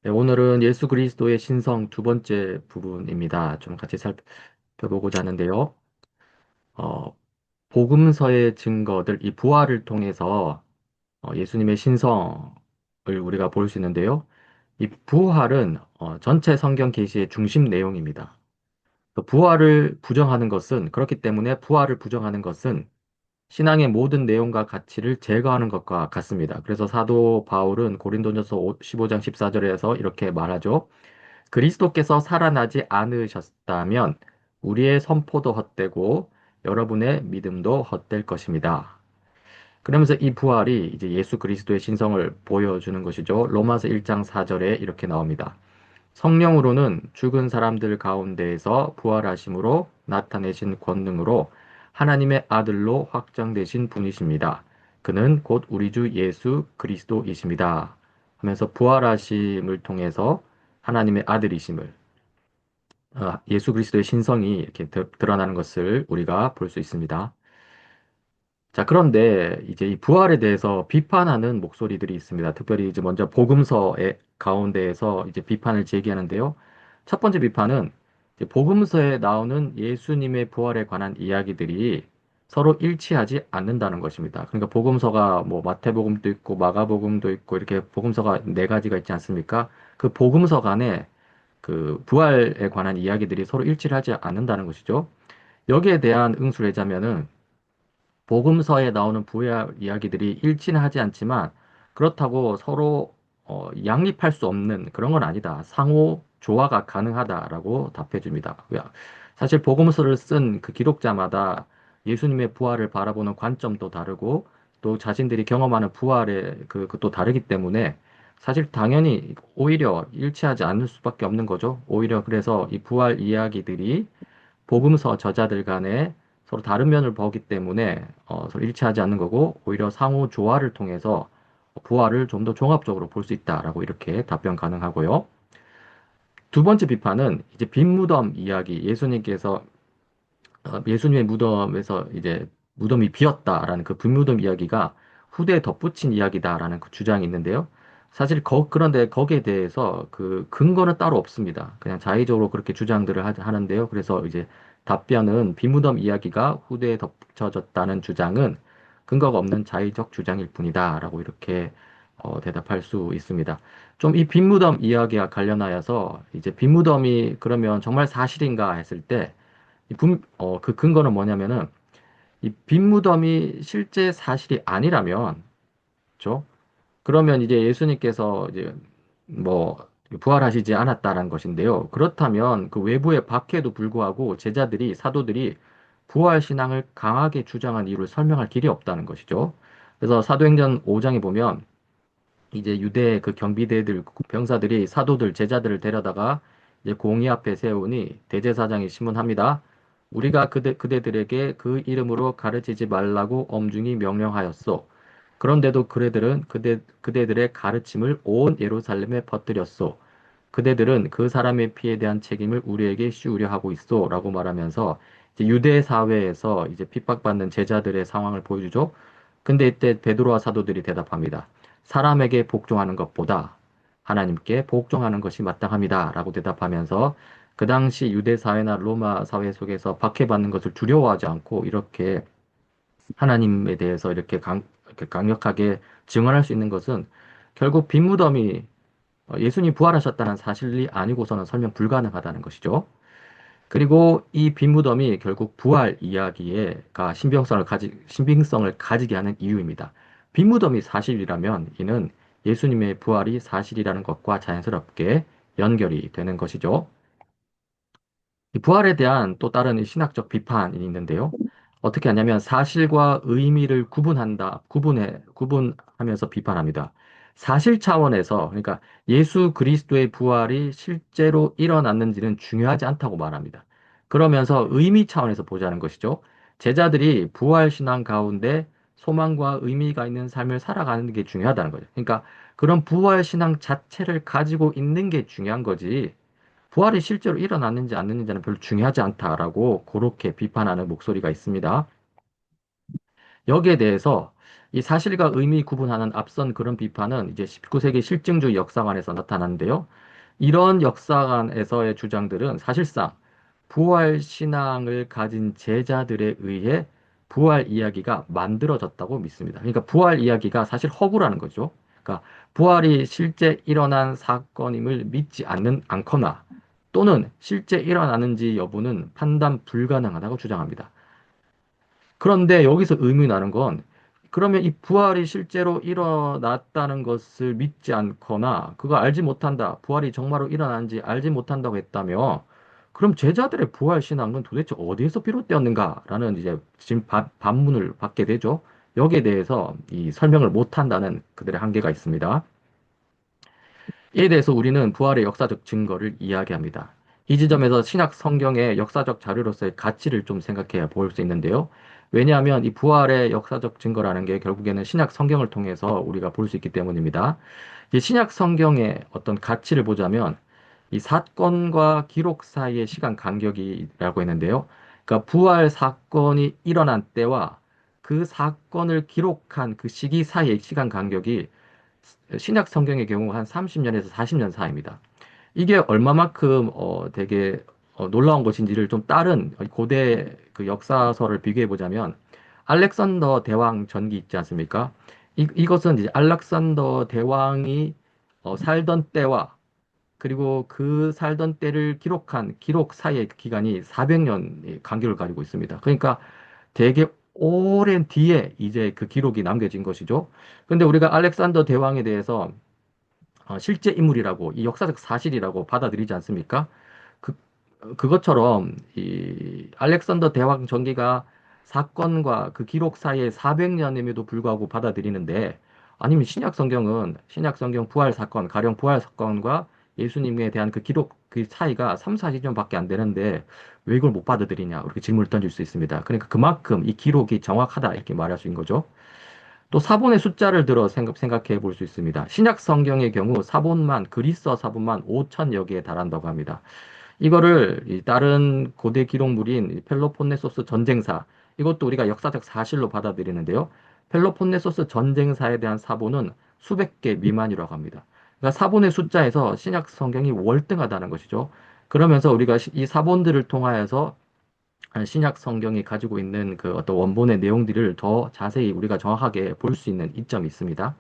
네, 오늘은 예수 그리스도의 신성 두 번째 부분입니다. 좀 같이 살펴보고자 하는데요. 어, 복음서의 증거들, 이 부활을 통해서 예수님의 신성을 우리가 볼 수 있는데요. 이 부활은 전체 성경 계시의 중심 내용입니다. 부활을 부정하는 것은, 그렇기 때문에 부활을 부정하는 것은 신앙의 모든 내용과 가치를 제거하는 것과 같습니다. 그래서 사도 바울은 고린도전서 15장 14절에서 이렇게 말하죠. 그리스도께서 살아나지 않으셨다면 우리의 선포도 헛되고 여러분의 믿음도 헛될 것입니다. 그러면서 이 부활이 이제 예수 그리스도의 신성을 보여주는 것이죠. 로마서 1장 4절에 이렇게 나옵니다. 성령으로는 죽은 사람들 가운데에서 부활하심으로 나타내신 권능으로 하나님의 아들로 확정되신 분이십니다. 그는 곧 우리 주 예수 그리스도이십니다. 하면서 부활하심을 통해서 하나님의 아들이심을 예수 그리스도의 신성이 이렇게 드러나는 것을 우리가 볼 수 있습니다. 자, 그런데 이제 이 부활에 대해서 비판하는 목소리들이 있습니다. 특별히 이제 먼저 복음서의 가운데에서 이제 비판을 제기하는데요. 첫 번째 비판은 이제 복음서에 나오는 예수님의 부활에 관한 이야기들이 서로 일치하지 않는다는 것입니다. 그러니까 복음서가 뭐 마태복음도 있고 마가복음도 있고 이렇게 복음서가 네 가지가 있지 않습니까? 그 복음서 간에 그 부활에 관한 이야기들이 서로 일치를 하지 않는다는 것이죠. 여기에 대한 응수를 하자면은 복음서에 나오는 부활 이야기들이 일치는 하지 않지만 그렇다고 서로 양립할 수 없는 그런 건 아니다. 상호 조화가 가능하다라고 답해 줍니다. 사실 복음서를 쓴 그 기록자마다 예수님의 부활을 바라보는 관점도 다르고 또 자신들이 경험하는 부활의 그또 다르기 때문에 사실 당연히 오히려 일치하지 않을 수밖에 없는 거죠. 오히려 그래서 이 부활 이야기들이 복음서 저자들 간에 서로 다른 면을 보기 때문에 서로 일치하지 않는 거고 오히려 상호 조화를 통해서 부활을 좀 더 종합적으로 볼 수 있다라고 이렇게 답변 가능하고요. 두 번째 비판은 이제 빈 무덤 이야기, 예수님께서 예수님의 무덤에서 이제 무덤이 비었다라는 그 빈 무덤 이야기가 후대에 덧붙인 이야기다라는 그 주장이 있는데요. 사실 그런데 거기에 대해서 그 근거는 따로 없습니다. 그냥 자의적으로 그렇게 주장들을 하는데요. 그래서 이제 답변은 빈 무덤 이야기가 후대에 덧붙여졌다는 주장은 근거가 없는 자의적 주장일 뿐이다라고 이렇게 대답할 수 있습니다. 좀 이 빈 무덤 이야기와 관련하여서 이제 빈 무덤이 그러면 정말 사실인가 했을 때 그 근거는 뭐냐면은 이 빈무덤이 실제 사실이 아니라면, 그죠? 그러면 이제 예수님께서 이제 뭐 부활하시지 않았다라는 것인데요. 그렇다면 그 외부의 박해에도 불구하고 제자들이 사도들이 부활 신앙을 강하게 주장한 이유를 설명할 길이 없다는 것이죠. 그래서 사도행전 5장에 보면 이제 유대 그 경비대들 병사들이 사도들 제자들을 데려다가 이제 공의 앞에 세우니 대제사장이 신문합니다. 우리가 그대들에게 그 이름으로 가르치지 말라고 엄중히 명령하였소. 그런데도 그대들의 가르침을 온 예루살렘에 퍼뜨렸소. 그대들은 그 사람의 피에 대한 책임을 우리에게 씌우려 하고 있어. 라고 말하면서 이제 유대 사회에서 이제 핍박받는 제자들의 상황을 보여주죠. 근데 이때 베드로와 사도들이 대답합니다. 사람에게 복종하는 것보다 하나님께 복종하는 것이 마땅합니다. 라고 대답하면서 그 당시 유대 사회나 로마 사회 속에서 박해받는 것을 두려워하지 않고 이렇게 하나님에 대해서 이렇게 강력하게 증언할 수 있는 것은 결국 빈무덤이 예수님 부활하셨다는 사실이 아니고서는 설명 불가능하다는 것이죠. 그리고 이 빈무덤이 결국 부활 이야기가 신빙성을 가지게 하는 이유입니다. 빈무덤이 사실이라면 이는 예수님의 부활이 사실이라는 것과 자연스럽게 연결이 되는 것이죠. 이 부활에 대한 또 다른 이 신학적 비판이 있는데요. 어떻게 하냐면 사실과 의미를 구분하면서 비판합니다. 사실 차원에서, 그러니까 예수 그리스도의 부활이 실제로 일어났는지는 중요하지 않다고 말합니다. 그러면서 의미 차원에서 보자는 것이죠. 제자들이 부활 신앙 가운데 소망과 의미가 있는 삶을 살아가는 게 중요하다는 거죠. 그러니까 그런 부활 신앙 자체를 가지고 있는 게 중요한 거지. 부활이 실제로 일어났는지 안 했는지는 별로 중요하지 않다라고 그렇게 비판하는 목소리가 있습니다. 여기에 대해서 이 사실과 의미 구분하는 앞선 그런 비판은 이제 19세기 실증주의 역사관에서 나타났는데요. 이런 역사관에서의 주장들은 사실상 부활 신앙을 가진 제자들에 의해 부활 이야기가 만들어졌다고 믿습니다. 그러니까 부활 이야기가 사실 허구라는 거죠. 그러니까 부활이 실제 일어난 사건임을 믿지 않거나 또는 실제 일어나는지 여부는 판단 불가능하다고 주장합니다. 그런데 여기서 의문이 나는 건 그러면 이 부활이 실제로 일어났다는 것을 믿지 않거나 그거 알지 못한다. 부활이 정말로 일어난지 알지 못한다고 했다며 그럼 제자들의 부활 신앙은 도대체 어디에서 비롯되었는가라는 이제 지금 반문을 받게 되죠. 여기에 대해서 이 설명을 못한다는 그들의 한계가 있습니다. 이에 대해서 우리는 부활의 역사적 증거를 이야기합니다. 이 지점에서 신약 성경의 역사적 자료로서의 가치를 좀 생각해 볼 수 있는데요. 왜냐하면 이 부활의 역사적 증거라는 게 결국에는 신약 성경을 통해서 우리가 볼 수 있기 때문입니다. 이 신약 성경의 어떤 가치를 보자면 이 사건과 기록 사이의 시간 간격이라고 했는데요. 그러니까 부활 사건이 일어난 때와 그 사건을 기록한 그 시기 사이의 시간 간격이 신약 성경의 경우 한 30년에서 40년 사이입니다. 이게 얼마만큼 되게 놀라운 것인지를 좀 다른 고대 그 역사서를 비교해 보자면 알렉산더 대왕 전기 있지 않습니까? 이것은 이제 알렉산더 대왕이 살던 때와 그리고 그 살던 때를 기록한 기록 사이의 기간이 400년 간격을 가지고 있습니다. 그러니까 되게 오랜 뒤에 이제 그 기록이 남겨진 것이죠. 근데 우리가 알렉산더 대왕에 대해서 실제 인물이라고 이 역사적 사실이라고 받아들이지 않습니까? 그, 그것처럼 이 알렉산더 대왕 전기가 사건과 그 기록 사이에 400년임에도 불구하고 받아들이는데 아니면 신약 성경 부활 사건, 가령 부활 사건과 예수님에 대한 그 기록 그 차이가 3, 40년밖에 안 되는데 왜 이걸 못 받아들이냐 이렇게 질문을 던질 수 있습니다. 그러니까 그만큼 이 기록이 정확하다 이렇게 말할 수 있는 거죠. 또 사본의 숫자를 들어 생각해 볼 수 있습니다. 신약 성경의 경우 사본만, 그리스어 사본만 5천여 개에 달한다고 합니다. 이거를 이 다른 고대 기록물인 펠로폰네소스 전쟁사, 이것도 우리가 역사적 사실로 받아들이는데요. 펠로폰네소스 전쟁사에 대한 사본은 수백 개 미만이라고 합니다. 그러니까 사본의 숫자에서 신약 성경이 월등하다는 것이죠. 그러면서 우리가 이 사본들을 통하여서 신약 성경이 가지고 있는 그 어떤 원본의 내용들을 더 자세히 우리가 정확하게 볼 수 있는 이점이 있습니다.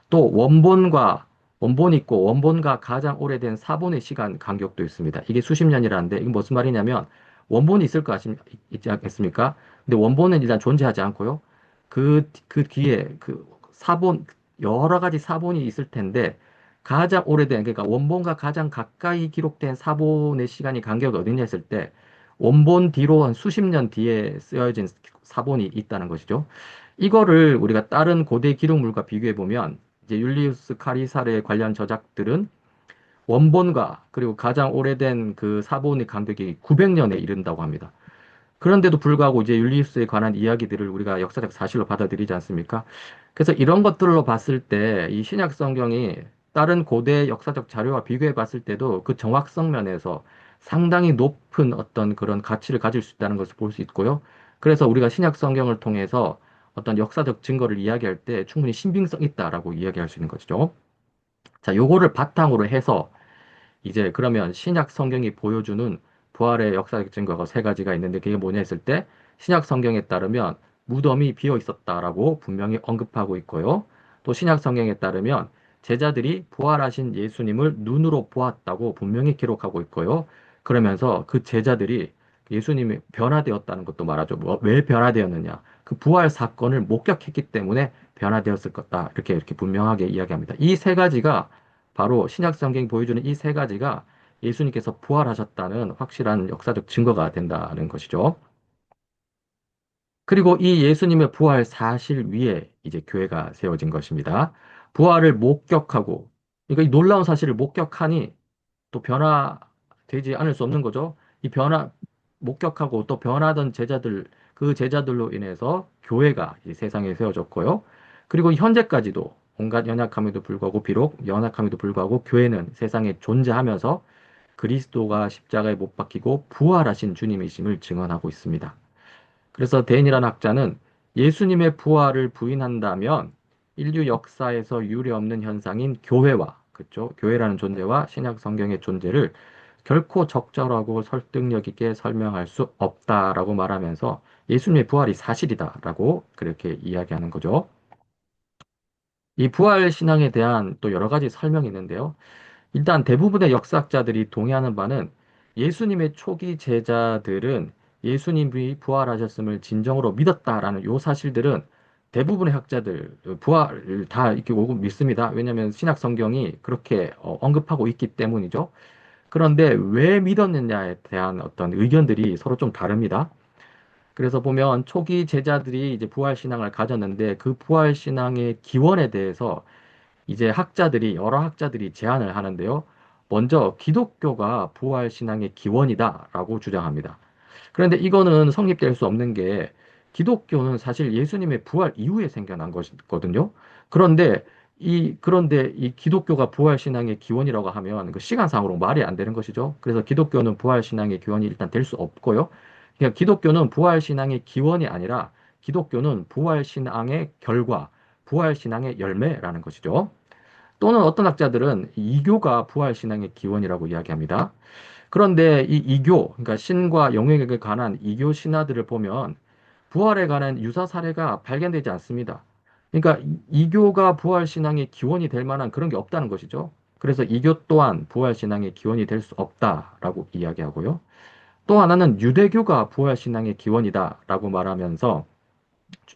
또 원본이 있고 원본과 가장 오래된 사본의 시간 간격도 있습니다. 이게 수십 년이라는데 이게 무슨 말이냐면 원본이 있을 거 있지 않겠습니까? 근데 원본은 일단 존재하지 않고요. 그 뒤에 그 사본 여러 가지 사본이 있을 텐데 가장 오래된 그러니까 원본과 가장 가까이 기록된 사본의 시간이 간격이 어디냐 했을 때 원본 뒤로 한 수십 년 뒤에 쓰여진 사본이 있다는 것이죠. 이거를 우리가 다른 고대 기록물과 비교해 보면 이제 율리우스 카리사르에 관련 저작들은 원본과 그리고 가장 오래된 그 사본의 간격이 900년에 이른다고 합니다. 그런데도 불구하고 이제 율리우스에 관한 이야기들을 우리가 역사적 사실로 받아들이지 않습니까? 그래서 이런 것들로 봤을 때 이 신약 성경이 다른 고대 역사적 자료와 비교해 봤을 때도 그 정확성 면에서 상당히 높은 어떤 그런 가치를 가질 수 있다는 것을 볼 수 있고요. 그래서 우리가 신약 성경을 통해서 어떤 역사적 증거를 이야기할 때 충분히 신빙성 있다라고 이야기할 수 있는 것이죠. 자, 요거를 바탕으로 해서 이제 그러면 신약 성경이 보여주는 부활의 역사적 증거가 세 가지가 있는데 그게 뭐냐 했을 때 신약 성경에 따르면 무덤이 비어 있었다라고 분명히 언급하고 있고요. 또 신약 성경에 따르면 제자들이 부활하신 예수님을 눈으로 보았다고 분명히 기록하고 있고요. 그러면서 그 제자들이 예수님이 변화되었다는 것도 말하죠. 왜 변화되었느냐? 그 부활 사건을 목격했기 때문에 변화되었을 거다. 이렇게 분명하게 이야기합니다. 이 세 가지가 바로 신약 성경이 보여주는 이 세 가지가 예수님께서 부활하셨다는 확실한 역사적 증거가 된다는 것이죠. 그리고 이 예수님의 부활 사실 위에 이제 교회가 세워진 것입니다. 부활을 목격하고, 그러니까 이 놀라운 사실을 목격하니 또 변화되지 않을 수 없는 거죠. 목격하고 또 변하던 제자들, 그 제자들로 인해서 교회가 이 세상에 세워졌고요. 그리고 현재까지도 온갖 연약함에도 불구하고, 비록 연약함에도 불구하고 교회는 세상에 존재하면서 그리스도가 십자가에 못 박히고 부활하신 주님이심을 증언하고 있습니다. 그래서 데인이라는 학자는 예수님의 부활을 부인한다면 인류 역사에서 유례없는 현상인 교회와, 그죠? 교회라는 존재와 신약 성경의 존재를 결코 적절하고 설득력 있게 설명할 수 없다라고 말하면서 예수님의 부활이 사실이다라고 그렇게 이야기하는 거죠. 이 부활 신앙에 대한 또 여러 가지 설명이 있는데요. 일단 대부분의 역사학자들이 동의하는 바는 예수님의 초기 제자들은 예수님이 부활하셨음을 진정으로 믿었다라는 요 사실들은 대부분의 학자들 부활을 다 이렇게 오고 믿습니다. 왜냐하면 신약 성경이 그렇게 언급하고 있기 때문이죠. 그런데 왜 믿었느냐에 대한 어떤 의견들이 서로 좀 다릅니다. 그래서 보면 초기 제자들이 이제 부활 신앙을 가졌는데 그 부활 신앙의 기원에 대해서 이제 여러 학자들이 제안을 하는데요. 먼저 기독교가 부활 신앙의 기원이다라고 주장합니다. 그런데 이거는 성립될 수 없는 게 기독교는 사실 예수님의 부활 이후에 생겨난 것이거든요. 그런데 그런데 이 기독교가 부활 신앙의 기원이라고 하면 그 시간상으로 말이 안 되는 것이죠. 그래서 기독교는 부활 신앙의 기원이 일단 될 수 없고요. 그러니까 기독교는 부활 신앙의 기원이 아니라 기독교는 부활 신앙의 결과, 부활 신앙의 열매라는 것이죠. 또는 어떤 학자들은 이교가 부활 신앙의 기원이라고 이야기합니다. 그런데 이 이교, 그러니까 신과 영역에 관한 이교 신화들을 보면 부활에 관한 유사 사례가 발견되지 않습니다. 그러니까 이교가 부활 신앙의 기원이 될 만한 그런 게 없다는 것이죠. 그래서 이교 또한 부활 신앙의 기원이 될 수 없다라고 이야기하고요. 또 하나는 유대교가 부활 신앙의 기원이다라고 말하면서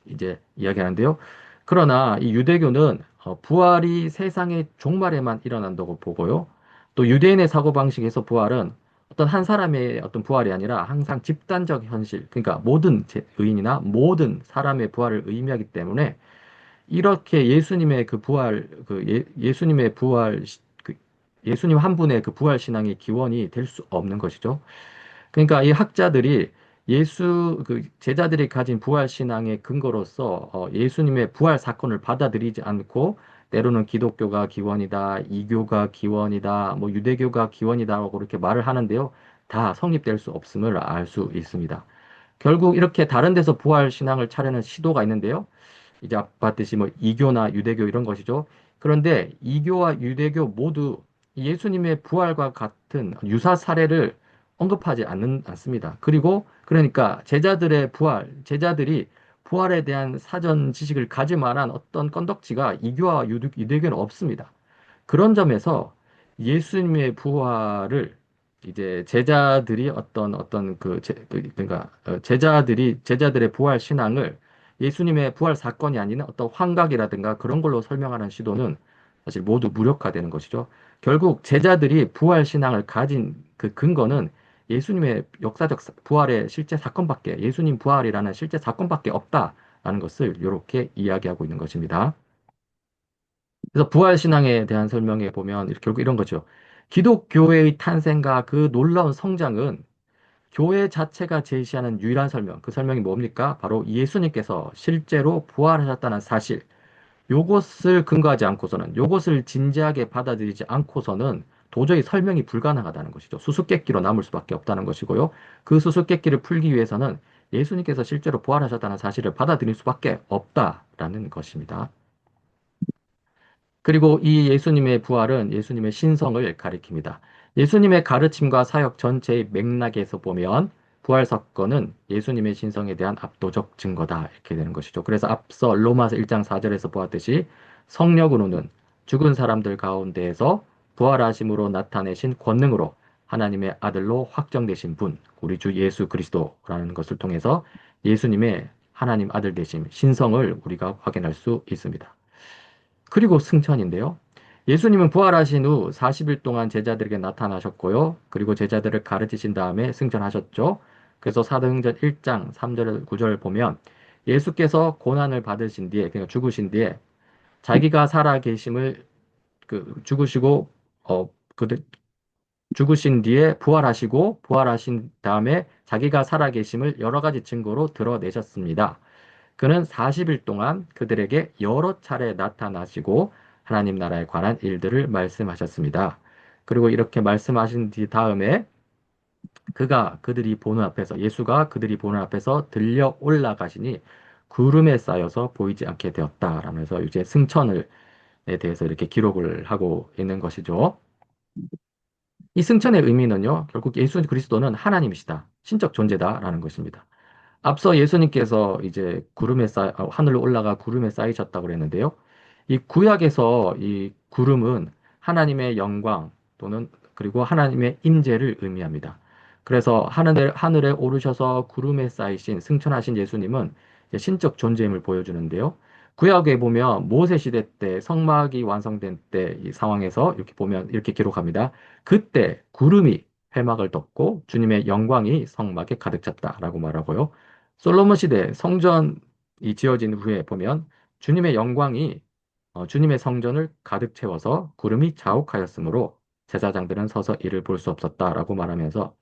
이제 이야기하는데요. 그러나 이 유대교는 부활이 세상의 종말에만 일어난다고 보고요. 또 유대인의 사고방식에서 부활은 어떤 한 사람의 어떤 부활이 아니라 항상 집단적 현실, 그러니까 모든 의인이나 모든 사람의 부활을 의미하기 때문에 이렇게 예수님의 그 부활, 예수님의 부활, 예수님 한 분의 그 부활 신앙의 기원이 될 수 없는 것이죠. 그러니까 이 학자들이 제자들이 가진 부활 신앙의 근거로서 예수님의 부활 사건을 받아들이지 않고 때로는 기독교가 기원이다, 이교가 기원이다, 뭐 유대교가 기원이다라고 그렇게 말을 하는데요. 다 성립될 수 없음을 알 수 있습니다. 결국 이렇게 다른 데서 부활 신앙을 차리는 시도가 있는데요. 이제 아까 봤듯이 뭐 이교나 유대교 이런 것이죠. 그런데 이교와 유대교 모두 예수님의 부활과 같은 유사 사례를 언급하지 않습니다. 그리고 그러니까 제자들이 부활에 대한 사전 지식을 가질 만한 어떤 건덕지가 이교와 유대교는 없습니다. 그런 점에서 예수님의 부활을 이제 제자들이 그러니까 제자들의 부활 신앙을 예수님의 부활 사건이 아닌 어떤 환각이라든가 그런 걸로 설명하는 시도는 사실 모두 무력화되는 것이죠. 결국 제자들이 부활 신앙을 가진 그 근거는 예수님의 역사적 부활의 실제 사건밖에, 예수님 부활이라는 실제 사건밖에 없다라는 것을 이렇게 이야기하고 있는 것입니다. 그래서 부활신앙에 대한 설명에 보면 결국 이런 거죠. 기독교회의 탄생과 그 놀라운 성장은 교회 자체가 제시하는 유일한 설명, 그 설명이 뭡니까? 바로 예수님께서 실제로 부활하셨다는 사실, 요것을 근거하지 않고서는, 요것을 진지하게 받아들이지 않고서는 도저히 설명이 불가능하다는 것이죠. 수수께끼로 남을 수밖에 없다는 것이고요. 그 수수께끼를 풀기 위해서는 예수님께서 실제로 부활하셨다는 사실을 받아들일 수밖에 없다라는 것입니다. 그리고 이 예수님의 부활은 예수님의 신성을 가리킵니다. 예수님의 가르침과 사역 전체의 맥락에서 보면 부활 사건은 예수님의 신성에 대한 압도적 증거다 이렇게 되는 것이죠. 그래서 앞서 로마서 1장 4절에서 보았듯이 성령으로는 죽은 사람들 가운데에서 부활하심으로 나타내신 권능으로 하나님의 아들로 확정되신 분, 우리 주 예수 그리스도라는 것을 통해서 예수님의 하나님 아들 되심, 신성을 우리가 확인할 수 있습니다. 그리고 승천인데요. 예수님은 부활하신 후 40일 동안 제자들에게 나타나셨고요. 그리고 제자들을 가르치신 다음에 승천하셨죠. 그래서 사도행전 1장 3절 9절 보면 예수께서 고난을 받으신 뒤에 그러니까 죽으신 뒤에 자기가 살아 계심을 죽으시고 그들 죽으신 뒤에 부활하신 다음에 자기가 살아 계심을 여러 가지 증거로 드러내셨습니다. 그는 40일 동안 그들에게 여러 차례 나타나시고 하나님 나라에 관한 일들을 말씀하셨습니다. 그리고 이렇게 말씀하신 뒤 다음에 예수가 그들이 보는 앞에서 들려 올라가시니 구름에 쌓여서 보이지 않게 되었다라면서 이제 승천을에 대해서 이렇게 기록을 하고 있는 것이죠. 이 승천의 의미는요, 결국 예수 그리스도는 하나님이시다, 신적 존재다라는 것입니다. 앞서 예수님께서 이제 하늘로 올라가 구름에 쌓이셨다고 그랬는데요. 이 구약에서 이 구름은 하나님의 영광 또는 그리고 하나님의 임재를 의미합니다. 그래서 하늘에 오르셔서 구름에 쌓이신 승천하신 예수님은 이제 신적 존재임을 보여주는데요. 구약에 보면 모세 시대 때 성막이 완성된 때 이 상황에서 이렇게 보면 이렇게 기록합니다. 그때 구름이 회막을 덮고 주님의 영광이 성막에 가득 찼다라고 말하고요. 솔로몬 시대 성전이 지어진 후에 보면 주님의 영광이 주님의 성전을 가득 채워서 구름이 자욱하였으므로 제사장들은 서서 이를 볼 수 없었다라고 말하면서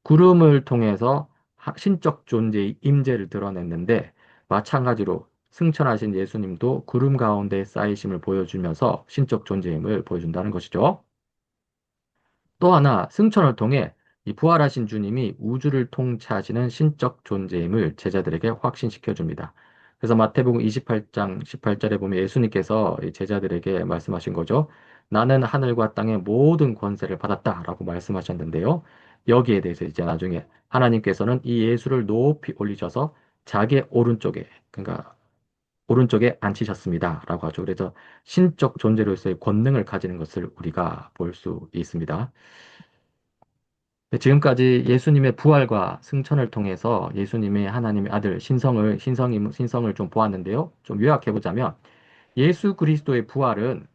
구름을 통해서 신적 존재의 임재를 드러냈는데 마찬가지로 승천하신 예수님도 구름 가운데 쌓이심을 보여주면서 신적 존재임을 보여준다는 것이죠. 또 하나 승천을 통해 이 부활하신 주님이 우주를 통치하시는 신적 존재임을 제자들에게 확신시켜 줍니다. 그래서 마태복음 28장 18절에 보면 예수님께서 이 제자들에게 말씀하신 거죠. 나는 하늘과 땅의 모든 권세를 받았다라고 말씀하셨는데요. 여기에 대해서 이제 나중에 하나님께서는 이 예수를 높이 올리셔서 자기의 오른쪽에, 그러니까 오른쪽에 앉히셨습니다라고 하죠. 그래서 신적 존재로서의 권능을 가지는 것을 우리가 볼 수 있습니다. 네, 지금까지 예수님의 부활과 승천을 통해서 예수님의 하나님의 아들 신성을 좀 보았는데요. 좀 요약해 보자면 예수 그리스도의 부활은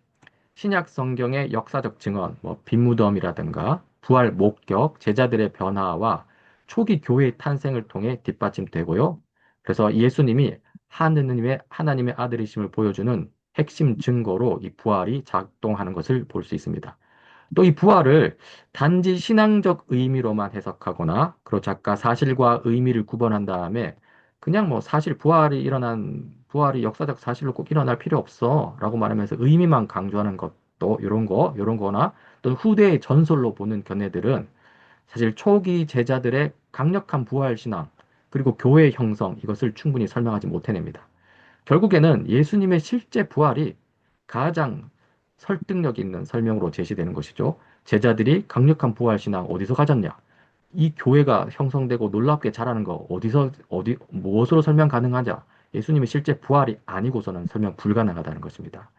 신약 성경의 역사적 증언, 뭐 빈무덤이라든가 부활 목격, 제자들의 변화와 초기 교회의 탄생을 통해 뒷받침되고요. 그래서 예수님이 하나님의 아들이심을 보여주는 핵심 증거로 이 부활이 작동하는 것을 볼 수 있습니다. 또 이 부활을 단지 신앙적 의미로만 해석하거나, 그리고 작가 사실과 의미를 구분한 다음에 그냥 뭐 부활이 역사적 사실로 꼭 일어날 필요 없어 라고 말하면서 의미만 강조하는 것도 요런 거나 또 후대의 전설로 보는 견해들은 사실 초기 제자들의 강력한 부활 신앙 그리고 교회 형성 이것을 충분히 설명하지 못해냅니다. 결국에는 예수님의 실제 부활이 가장 설득력 있는 설명으로 제시되는 것이죠. 제자들이 강력한 부활 신앙 어디서 가졌냐? 이 교회가 형성되고 놀랍게 자라는 거 무엇으로 설명 가능하냐? 예수님의 실제 부활이 아니고서는 설명 불가능하다는 것입니다.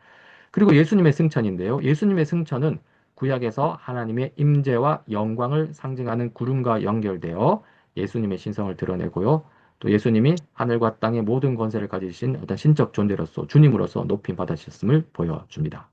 그리고 예수님의 승천인데요. 예수님의 승천은 구약에서 하나님의 임재와 영광을 상징하는 구름과 연결되어 예수님의 신성을 드러내고요. 또 예수님이 하늘과 땅의 모든 권세를 가지신 어떤 신적 존재로서 주님으로서 높임 받으셨음을 보여줍니다.